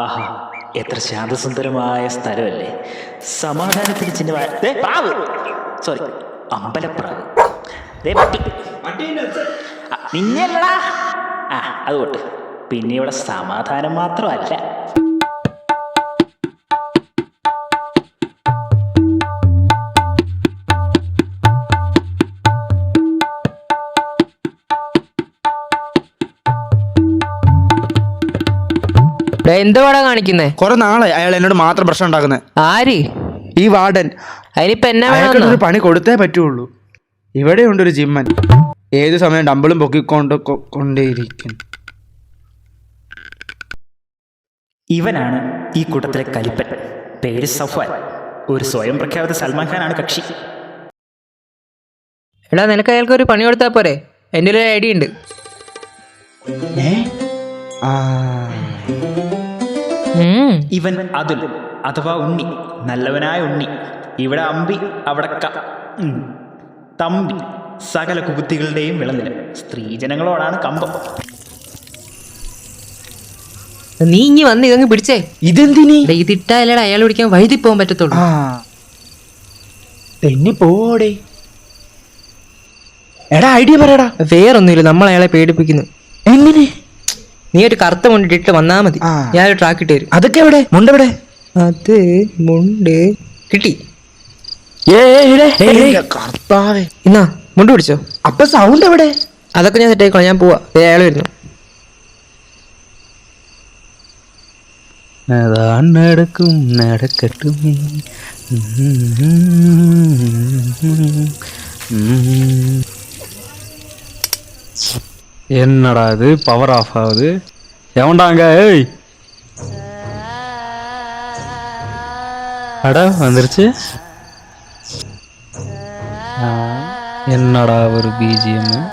ആഹാ, എത്ര ശാന്തസുന്ദരമായ സ്ഥലമല്ലേ. സമാധാനത്തിന് ചിഹ്നമായ പ്രാവ്, സോറി, അമ്പലപ്രാവ്. നിന്നല്ലടാ. ആ, അതുകൊണ്ട് പിന്നെ ഇവിടെ സമാധാനം മാത്രമല്ല. എന്തുവാടാ കാണിക്കുന്നേ? കുറെ നാളെ അയാൾ എന്നോട് മാത്രം പ്രശ്നം ഉണ്ടാക്കുന്നത്. ആര്? ഈ വാർഡൻ. അതിനിപ്പോ എന്നാ ഒരു പണി കൊടുത്തേ പറ്റുള്ളൂ. ഇവിടെ ഉണ്ടൊരു ജിമ്മൻ, ഏതു സമയം ഡമ്പിളും കൊണ്ടേയിരിക്കും. ഇവനാണ് ഈ കൂട്ടത്തിലെ കലിപ്പൻ. പേര് സഫ്വാൻ. ഒരു സ്വയം പ്രഖ്യാപിത സൽമാൻ ഖാനാണ് കക്ഷി. എടാ, നിനക്ക് അയാൾക്ക് ഒരു പണി കൊടുത്താൽ പോരെ? എൻ്റെ ഒരു ഐഡിയ ഉണ്ട്. ഇവൻ അതുൽ അഥവാ ഉണ്ണി, നല്ലവനായ ഉണ്ണി. ഇവിടെ അമ്പി, അവിടെ തമ്പി. സകല കുകുത്തികളുടെയും വിളനില. സ്ത്രീജനങ്ങളോടാണ് കമ്പം. നീ ഇനി വന്ന് ഇതങ്ങ് പിടിച്ചേ. ഇതെന്തിനി? ഇതിട്ടാലടാ അയാൾ പിടിക്കാൻ വഴുതി പോകാൻ പറ്റത്തുള്ളൂ. തെന്നി പോടേ. എടാ, ഐഡിയ പറയടാ. വേറൊന്നുമില്ല, നമ്മൾ അയാളെ പേടിപ്പിക്കുന്നു. എങ്ങനെ? നീ ഒരു കറുത്ത മുണ്ടിട്ട് വന്നാ മതി, ഞാനൊരു ട്രാക്ക് ഇട്ട് തരും. അതൊക്കെ എവിടെ? മുണ്ടെവിടെ? അത് മുണ്ട് കിട്ടി. എന്നാ മുണ്ട് പിടിച്ചോ. അപ്പൊ സൗണ്ട് എവിടെ? അതൊക്കെ ഞാൻ സെറ്റ് ആയിക്കോളാം, ഞാൻ പോവാ. അയാൾ വരുന്നു. നടക്കും നടക്കട്ടും. என்னடா இது பவர் ஆஃப் ஆகுது? எவன்டாங்க? ஏய், அட வந்துருச்சு. என்னடா ஒரு பிஜிஎம்.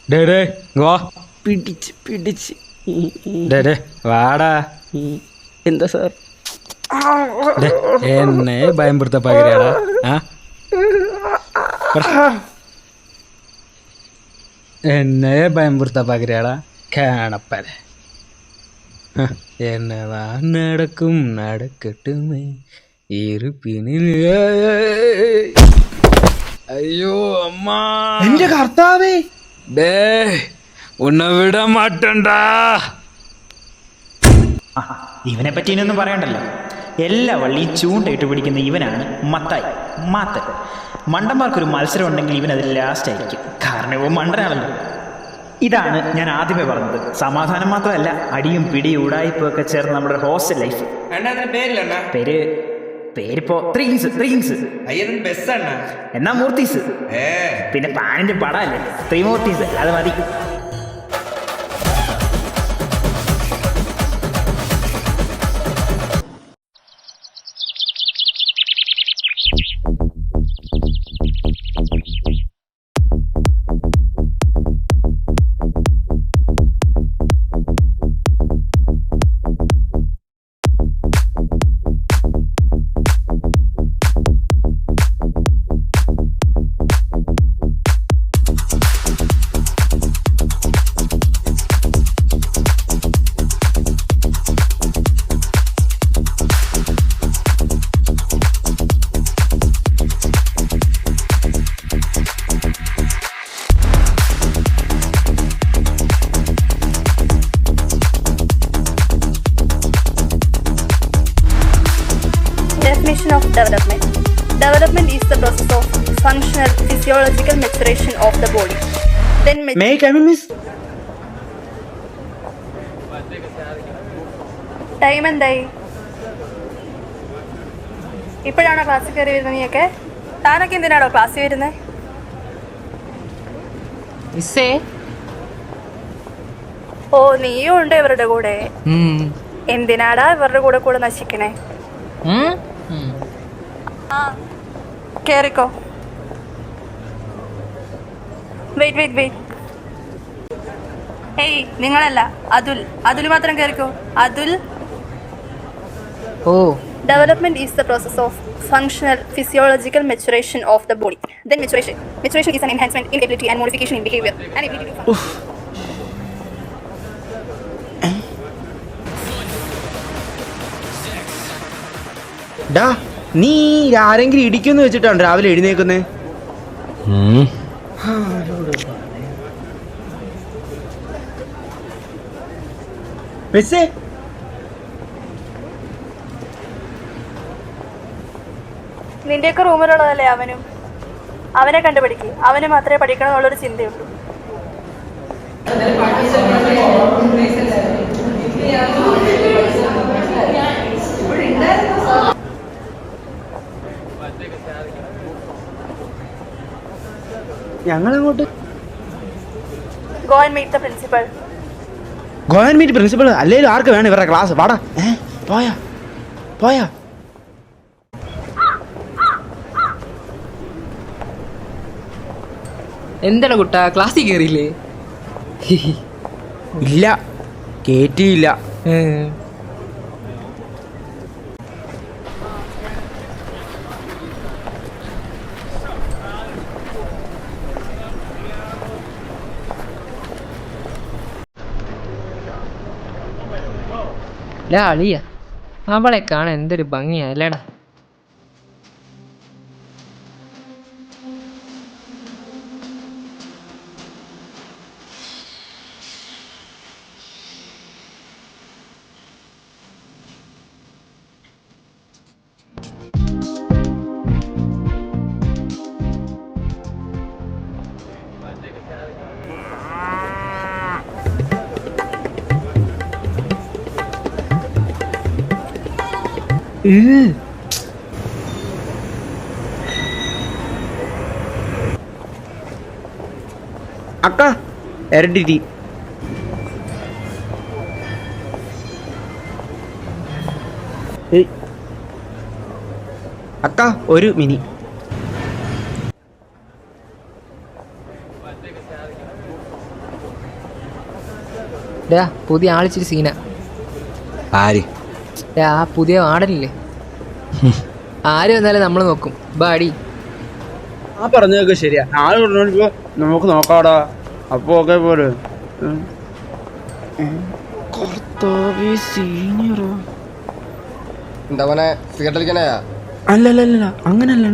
டேய் டேய் இங்க வா. പിടിച്ച് டேய் டேய் வாடா. എന്താ സാർ? டேய், என்னை பயம்படுத்த பாக்குறியாடா? என்னை பயம்படுத்த பாக்குறியாடா? கேணப்பல. என்னதான் நடக்கும் நடக்கட்டுமே இருப்பினில். ஐயோ அம்மா, എന്റെ കർത്താവേ. டேய், உன்னை விட மாட்டேன்டா. ഇവനെ പറ്റി ഇനിയൊന്നും പറയണ്ടല്ലോ. എല്ലാ വള്ളിയും ചൂണ്ടയിട്ട് പിടിക്കുന്ന ഇവനാണ് മത്തായി, മാത്തൻ. മണ്ടന്മാർക്കൊരു മത്സരം ഉണ്ടെങ്കിൽ ഇവൻ അതിൽ ലാസ്റ്റ് ആയിരിക്കും. കാരണം ഇവ മണ്ടനാണല്ലോ. ഇതാണ് ഞാൻ ആദ്യമേ പറഞ്ഞത്. സമാധാനം മാത്രമല്ല, അടിയും പിടിയും ഉടായ്പയും ഒക്കെ ചേർന്ന് നമ്മുടെ ഹോസ്റ്റൽ ലൈഫ്. പേരിപ്പോ ത്രീൻസ്. എന്നാ മൂർത്തീസ്. പിന്നെ പാനിന്റെ പടല്ലേ, ത്രിമൂർത്തീസ്. അത് മതി. Definition of development. Development is the process of functional physiological maturation of the body. Then May I come in, miss? Time എന്തായി? ഇപ്പോഴാണോ ക്ലാസ്സിൽ കയറി വരുന്നത് നീയൊക്കെ? താനൊക്കെ എന്തിനാണോ ക്ലാസ്സിൽ വരുന്നത്? ഓ, നീയും ഉണ്ട് ഇവരുടെ കൂടെ. എന്തിനാടാ ഇവരുടെ കൂടെ കൂടെ നശിക്കണേ? കേറിക്കോ. വെയിറ്റ് ഹേയ് നിങ്ങളല്ല, അതുൽ മാത്രം കേൾക്കൂ. അതുൽ. ഓ Development is the process of functional physiological maturation of the body. Then maturation is an enhancement in ability and modification in behavior and ability to function. ഡാ നീ ആരെങ്കിലും ഇടിക്കുമെന്ന് വെച്ചിട്ടാണ് രാവിലെ എഴുന്നേക്കുന്നേ? മിസ്സേ, നിന്റെയൊക്കെ റൂമിലുള്ളതല്ലേ അവനും? അവനെ കണ്ടുപിടിക്കുക. അവന് മാത്രമേ പഠിക്കണം എന്നുള്ളൊരു ചിന്തയുള്ളൂ. ഞങ്ങളങ്ങോട്ട് Go and meet the principal. Government principal അല്ലേലും ആർക്ക് വേണം ഇവരുടെ ക്ലാസ്? പാടാ. പോയാ എന്താണ് കുട്ടാ, ക്ലാസ്സിൽ കയറിയില്ലേ? ഇല്ല, കേറ്റിയില്ല. അളിയ അവളെ കാണാൻ എന്തൊരു ഭംഗിയാ അല്ലേടാ. അക്ക എരഡിറ്റി. അക്ക ഒരു മിനി. പുതിയ ആളിച്ചിരി സീന. ആര്? ആ പുതിയ ആടനില്ലേ, ആര് വന്നാലും നമ്മൾ നോക്കും. ബാടി ആ പറഞ്ഞതൊക്കെ ശരിയാ. നാളെ കൊണ്ടുപോ, നമുക്ക് നോക്കാടാ. അപ്പൊ ഒക്കെ പോലെ എന്താ മോനെ സിഗരറ്റ് അടിക്കാനായാ? അല്ലല്ല അങ്ങനല്ല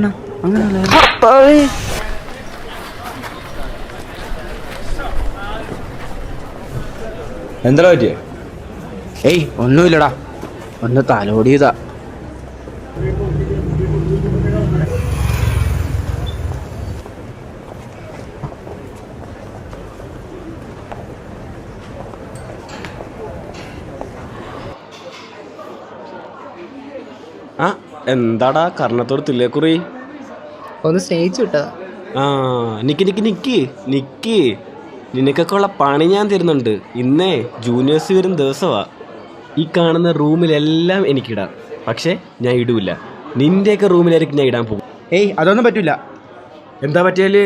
അങ്ങനല്ല. എന്താ പറ്റിയേ? ഏയ് ഒന്നുമില്ലടാ, ഒന്ന് തലോടിയതാ. ആ എന്താടാ കർണത്തോട് തില്ലേക്കുറി? ഒന്ന് സ്നേഹിച്ചു വിട്ടതാ. ആ നിക്ക് നിനക്കൊക്കെ ഉള്ള പണി ഞാൻ തരുന്നുണ്ട്. ഇന്നേ ജൂനിയേഴ്സ് വരും ദിവസമാ. ഈ കാണുന്ന റൂമിലെല്ലാം എനിക്കിടാം, പക്ഷെ ഞാൻ ഇടൂല. നിന്റെയൊക്കെ റൂമിലായിരിക്കും ഞാൻ ഇടാൻ പോകും. ഏയ് അതൊന്നും പറ്റൂല. എന്താ പറ്റിയാല്?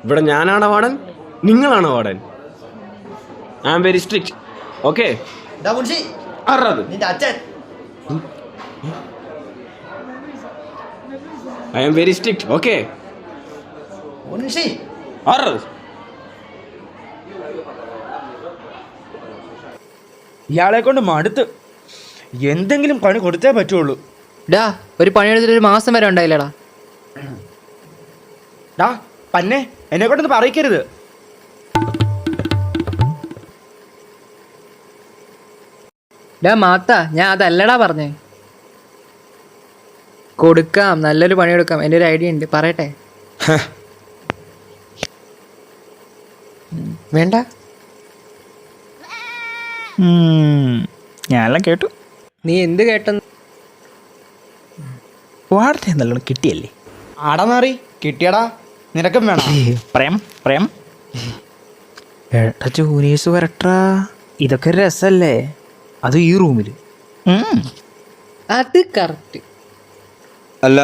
ഇവിടെ ഞാനാണോ വാർഡൻ, നിങ്ങളാണോ warden? I am very strict. Okay? I am very strict. Okay? ഇയാളെ കൊണ്ട് മടുത്ത്. എന്തെങ്കിലും പണി കൊടുത്തേ പറ്റുള്ളൂ. ഒരു പണിയെടുത്തിട്ട് ഒരു മാസം വരെ ഉണ്ടായില്ലടാ. പന്നെ എന്നെ കൊണ്ടൊന്ന് പറയിക്കരുത്. മാത്ത, ഞാൻ അതല്ലടാ പറഞ്ഞേ. കൊടുക്കാം, നല്ലൊരു പണി കൊടുക്കാം. എൻ്റെ ഒരു ഐഡിയ ഉണ്ട്, പറയട്ടെ? വേണ്ട, ഞാനെല്ലാം കേട്ടു. നീ എന്ത് കേട്ടെന്ന്? വാടത്തെ നല്ലോണം കിട്ടിയല്ലേ? ആടാ കിട്ടിയടാ, നിനക്കും വേണം. പ്രേം ഏട്ടാ ജൂനിയേഴ്സ് വരട്ടാ. ഇതൊക്കെ രസല്ലേ? അത് ഈ റൂമിൽ. അത് കറക്റ്റ് അല്ല,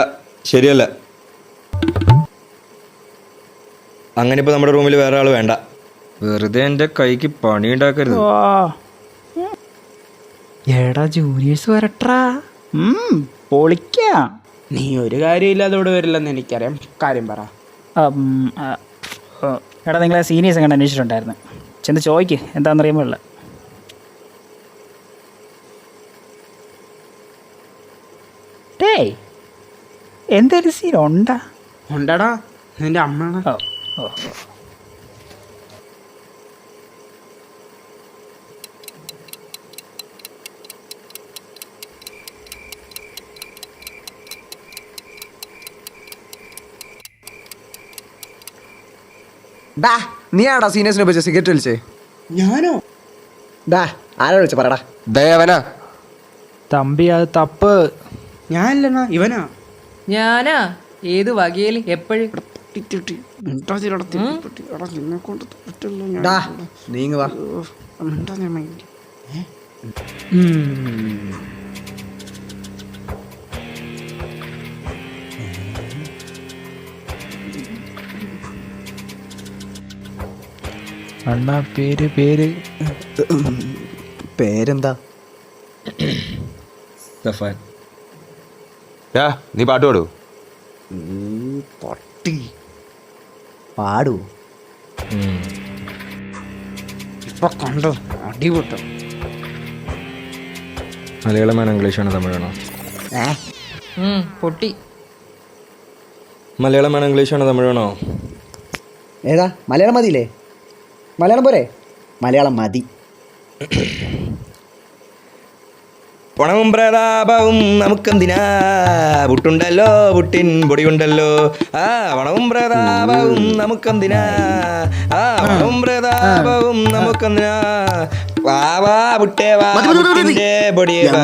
ശരിയല്ല. അങ്ങനെ ഇപ്പോൾ നമ്മുടെ റൂമിൽ വേറെ ആൾ വേണ്ട. വെറുതെ എൻ്റെ കൈക്ക് പണി ഉണ്ടാക്കരുത്. എടാ ജൂനിയേഴ്സ് വരട്ടാ. പൊളിക്കാം. നീ ഒരു കാര്യമില്ലാതെ ഇവിടെ വരില്ലെന്ന് എനിക്കറിയാം. കാര്യം പറ. എടാ നിങ്ങളെ സീനിയേഴ്സ് എങ്ങനെ അന്വേഷിച്ചിട്ടുണ്ടായിരുന്നു. ചെന്ന് ചോദിക്ക് എന്താണെന്നറിയുമ്പോൾ. ഡേയ് എന്തൊരു സീൻ ഉണ്ടാ? ഉണ്ടടാ, നിന്റെ അമ്മയുടെ. ഓ ഡാ നീ ആടാ സീനിയേഴ്സിനെ വെച്ച് സിഗരറ്റ് വലിച്ചേ? ഞാനോ? ഡാ ആരാ വിളിച്ച പറടാ. ദേവനാ. തമ്പി അത് തപ്പ്. ഞാനല്ലണ്ണാ, ഇവനാ. ഞാനാ? ഏത് വകയിൽ എപ്പോഴും? ഡാ നീങ്ങ വാ. അണ്ണാ പേര് പേരെന്താ? സഫാൻ. നീ പാട്ട് പാടൂ. പൊട്ടി പാടൂ. ഇപ്പൊ കണ്ടോ അടിപൊട്ടോ. മലയാളമാണോ ഇംഗ്ലീഷാണോ തമിഴാണോ? പൊട്ടി. മലയാളമാണോ ഇംഗ്ലീഷാണോ തമിഴാണോ? ഏതാ? മലയാളം മതിയില്ലേ? മലയാളം പോരെ? മലയാളം മതി. പണവും പ്രതാപവും നമുക്കെന്തിനാ, പുട്ടുണ്ടല്ലോ പുട്ടിൻ പൊടിയുണ്ടല്ലോ. പണവും പ്രതാപവും നമുക്കെന്തിനാ, പണവും പ്രതാപവും നമുക്കെന്തിനാ. വാ വാ പുട്ടേ വാ പുട്ടിന്റെ പൊടിയേ വാ.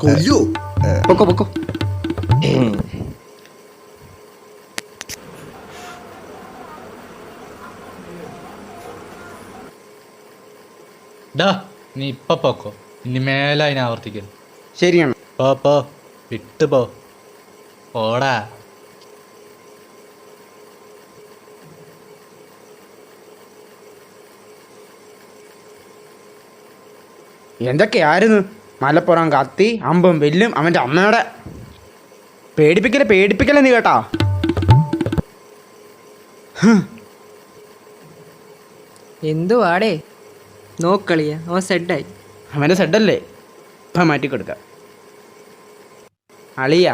കൊല്ലോ. പൊക്കോ പൊക്കോ. ഡാ നീ ഇപ്പൊ പോക്കോ, ഇനി മേലെ അതിനെ ആവർത്തിക്കൽ. ശരിയാണ്. പോ വിട്ടു പോ. ഓടാ. എന്തൊക്കെയായിരുന്നു? മലപ്പുറം കത്തി അമ്പും വെല്ലും അവൻ്റെ അമ്മയുടെ. പേടിപ്പിക്കല നീ കേട്ടാ. എന്തുവാടേ നോക്കളിയ? അവൻ സെഡായി. അവൻ്റെ സെഡല്ലേ, ഇപ്പം മാറ്റിക്കൊടുക്കാം. അളിയ